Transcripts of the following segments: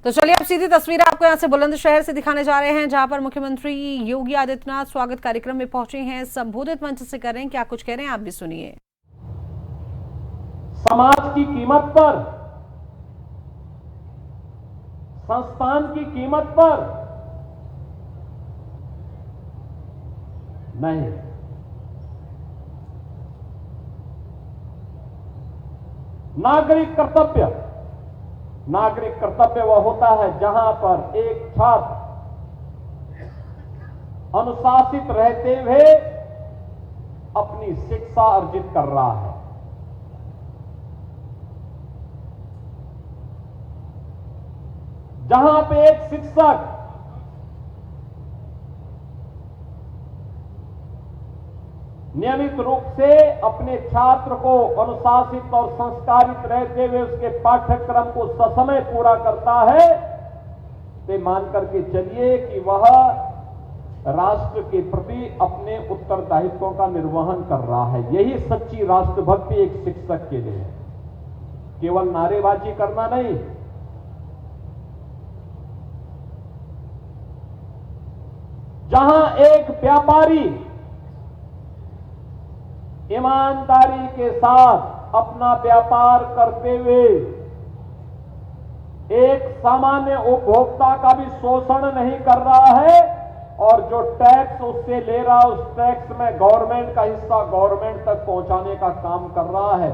तो चलिए अब सीधी तस्वीर आपको यहाँ से बुलंदशहर से दिखाने जा रहे हैं, जहां पर मुख्यमंत्री योगी आदित्यनाथ स्वागत कार्यक्रम में पहुंचे हैं। संबोधित मंच से कर रहे हैं, क्या कुछ कह रहे हैं आप भी सुनिए। समाज की कीमत पर, संस्थान की कीमत पर नहीं, नागरिक कर्तव्य वह होता है जहां पर एक छात्र अनुशासित रहते हुए अपनी शिक्षा अर्जित कर रहा है। जहां पे एक शिक्षक नियमित रूप से अपने छात्र को अनुशासित और संस्कारित रहते हुए उसके पाठ्यक्रम को ससमय पूरा करता है, तो मान करके चलिए कि वह राष्ट्र के प्रति अपने उत्तरदायित्वों का निर्वहन कर रहा है। यही सच्ची राष्ट्रभक्ति एक शिक्षक के लिए है, केवल नारेबाजी करना नहीं। जहां एक व्यापारी ईमानदारी के साथ अपना व्यापार करते हुए एक सामान्य उपभोक्ता का भी शोषण नहीं कर रहा है और जो टैक्स उससे ले रहा है उस टैक्स में गवर्नमेंट का हिस्सा गवर्नमेंट तक पहुंचाने का काम कर रहा है,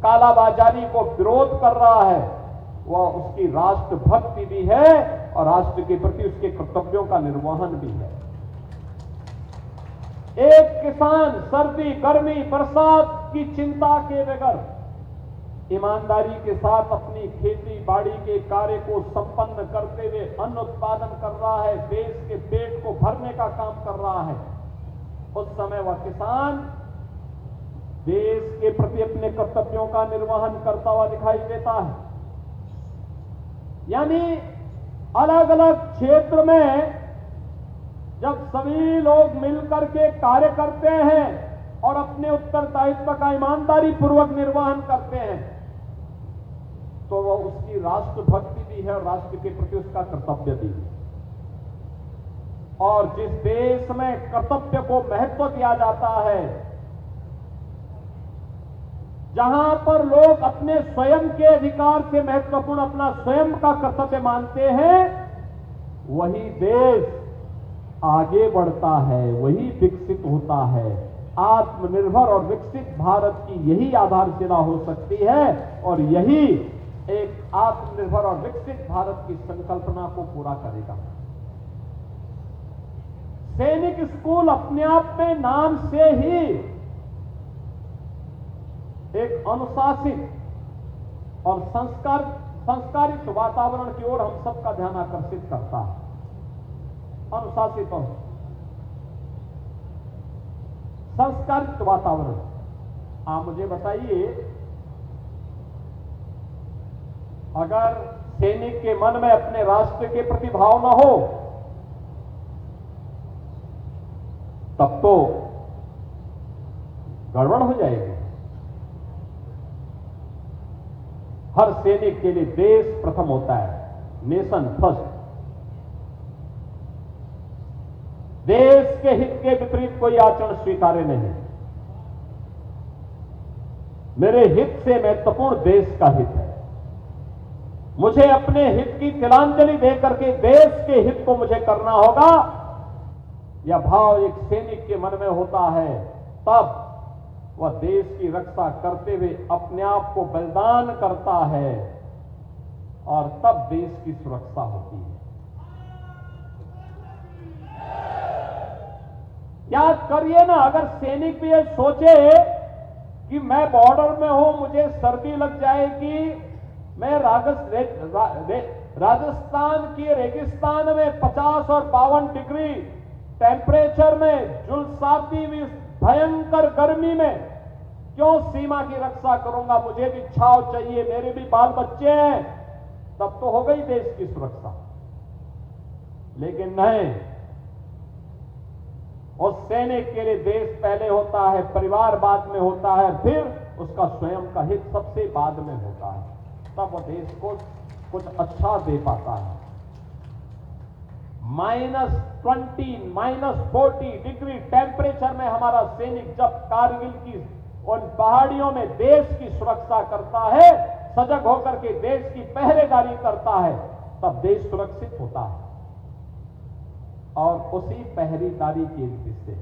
कालाबाजारी को विरोध कर रहा है, वह उसकी राष्ट्रभक्ति भी है और राष्ट्र के प्रति उसके कर्तव्यों का निर्वहन भी है। एक किसान सर्दी गर्मी बरसात की चिंता के बगैर ईमानदारी के साथ अपनी खेती बाड़ी के कार्य को संपन्न करते हुए अन्न उत्पादन कर रहा है, देश के पेट को भरने का काम कर रहा है, उस समय वह किसान देश के प्रति अपने कर्तव्यों का निर्वहन करता हुआ दिखाई देता है। यानी अलग अलग क्षेत्र में जब सभी लोग मिलकर के कार्य करते हैं और अपने उत्तरदायित्व का ईमानदारी पूर्वक निर्वहन करते हैं, तो वह उसकी राष्ट्रभक्ति भी है और राष्ट्र के प्रति उसका कर्तव्य भी है। और जिस देश में कर्तव्य को महत्व दिया जाता है, जहां पर लोग अपने स्वयं के अधिकार से महत्वपूर्ण अपना स्वयं का कर्तव्य मानते हैं, वही देश आगे बढ़ता है, वही विकसित होता है। आत्मनिर्भर और विकसित भारत की यही आधारशिला हो सकती है और यही एक आत्मनिर्भर और विकसित भारत की संकल्पना को पूरा करेगा। सैनिक स्कूल अपने आप में नाम से ही एक अनुशासित और संस्कारित वातावरण की ओर हम सबका ध्यान आकर्षित करता है। अनुशासित और संस्कारित वातावरण। आप मुझे बताइए, अगर सैनिक के मन में अपने राष्ट्र के प्रति भाव न हो तब तो गड़बड़ हो जाएगी। हर सैनिक के लिए देश प्रथम होता है, नेशन फर्स्ट। देश के हित के विपरीत कोई आचरण स्वीकार्य नहीं। मेरे हित से महत्वपूर्ण देश का हित है। मुझे अपने हित की तिलांजलि देकर के देश के हित को मुझे करना होगा। यह भाव एक सैनिक के मन में होता है, तब वह देश की रक्षा करते हुए अपने आप को बलिदान करता है और तब देश की सुरक्षा होती है। याद करिए ना, अगर सैनिक भी ये सोचे कि मैं बॉर्डर में हूं, मुझे सर्दी लग जाएगी, मैं राजस्थान की रेगिस्तान में 50 और 52 डिग्री टेम्परेचर में झुलसाती हुई भयंकर गर्मी में क्यों सीमा की रक्षा करूंगा, मुझे भी छाव चाहिए, मेरे भी बाल बच्चे हैं, तब तो हो गई देश की सुरक्षा। लेकिन नहीं, उस सैनिक के लिए देश पहले होता है, परिवार बाद में होता है, फिर उसका स्वयं का हित सबसे बाद में होता है। तब वो देश को कुछ अच्छा दे पाता है। -20, -40 डिग्री टेम्परेचर में हमारा सैनिक जब कारगिल की उन पहाड़ियों में देश की सुरक्षा करता है, सजग होकर के देश की पहरेदारी करता है, तब देश सुरक्षित होता है। और उसी पहरेदारी के हिस्से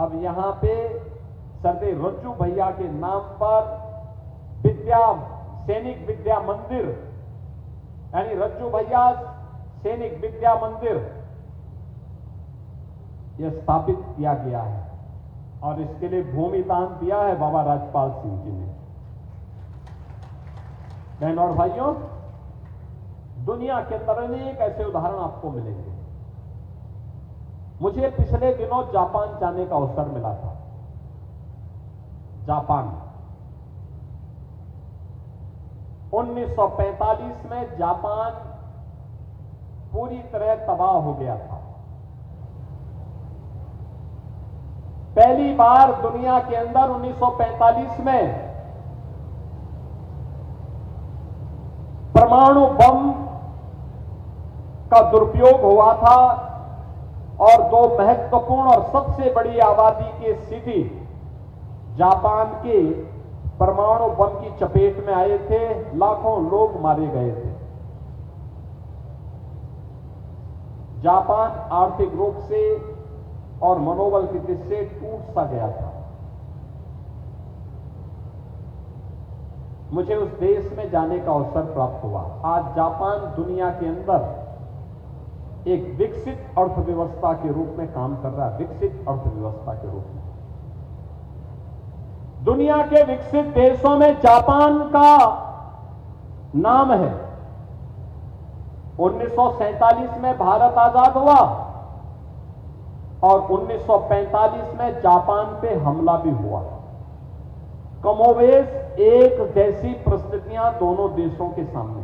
अब यहां पे सरदार रज्जू भैया के नाम पर सैनिक विद्या मंदिर, यानी रज्जू भैया सैनिक विद्या मंदिर, यह स्थापित किया गया है और इसके लिए भूमि दान दिया है बाबा राजपाल सिंह जी ने। बहनों और भाइयों, दुनिया के अंदर अनेक ऐसे उदाहरण आपको मिलेंगे। मुझे पिछले दिनों जापान जाने का अवसर मिला था। जापान 1945 में जापान पूरी तरह तबाह हो गया था। पहली बार दुनिया के अंदर 1945 में परमाणु बम का दुरुपयोग हुआ था और दो महत्वपूर्ण और सबसे बड़ी आबादी के सिटी जापान के परमाणु बम की चपेट में आए थे। लाखों लोग मारे गए थे। जापान आर्थिक रूप से और मनोबल की दृष्टि से टूट सा गया था। मुझे उस देश में जाने का अवसर प्राप्त हुआ। आज जापान दुनिया के अंदर एक विकसित अर्थव्यवस्था के रूप में काम कर रहा है। विकसित अर्थव्यवस्था के रूप में दुनिया के विकसित देशों में जापान का नाम है। 1947 में भारत आजाद हुआ और 1945 में जापान पे हमला भी हुआ। कमोबेश एक जैसी परिस्थितियां दोनों देशों के सामने।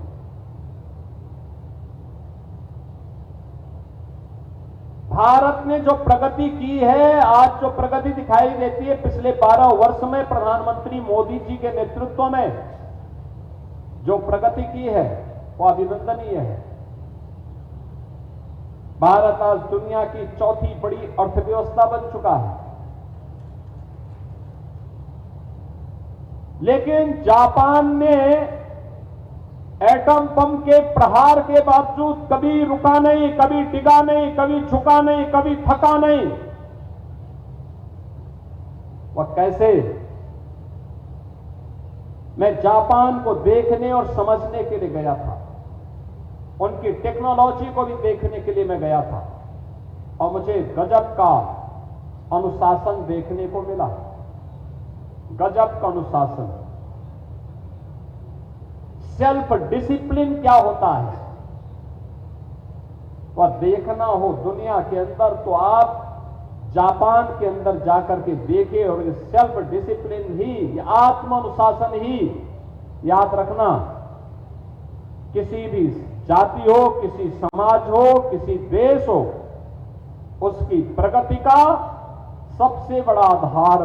भारत ने जो प्रगति की है, आज जो प्रगति दिखाई देती है, पिछले 12 वर्ष में प्रधानमंत्री मोदी जी के नेतृत्व में जो प्रगति की है वो अभिनंदनीय है। भारत आज दुनिया की चौथी बड़ी अर्थव्यवस्था बन चुका है। लेकिन जापान ने एटम बम के प्रहार के बावजूद कभी रुका नहीं, कभी टिका नहीं, कभी झुका नहीं, कभी थका नहीं। वह कैसे? मैं जापान को देखने और समझने के लिए गया था। उनकी टेक्नोलॉजी को भी देखने के लिए मैं गया था और मुझे गजब का अनुशासन देखने को मिला। गजब का अनुशासन। सेल्फ डिसिप्लिन क्या होता है वह देखना हो दुनिया के अंदर तो आप जापान के अंदर जाकर के देखें। और सेल्फ डिसिप्लिन ही, आत्म अनुशासन ही, याद रखना, किसी भी जाति हो, किसी समाज हो, किसी देश हो, उसकी प्रगति का सबसे बड़ा आधार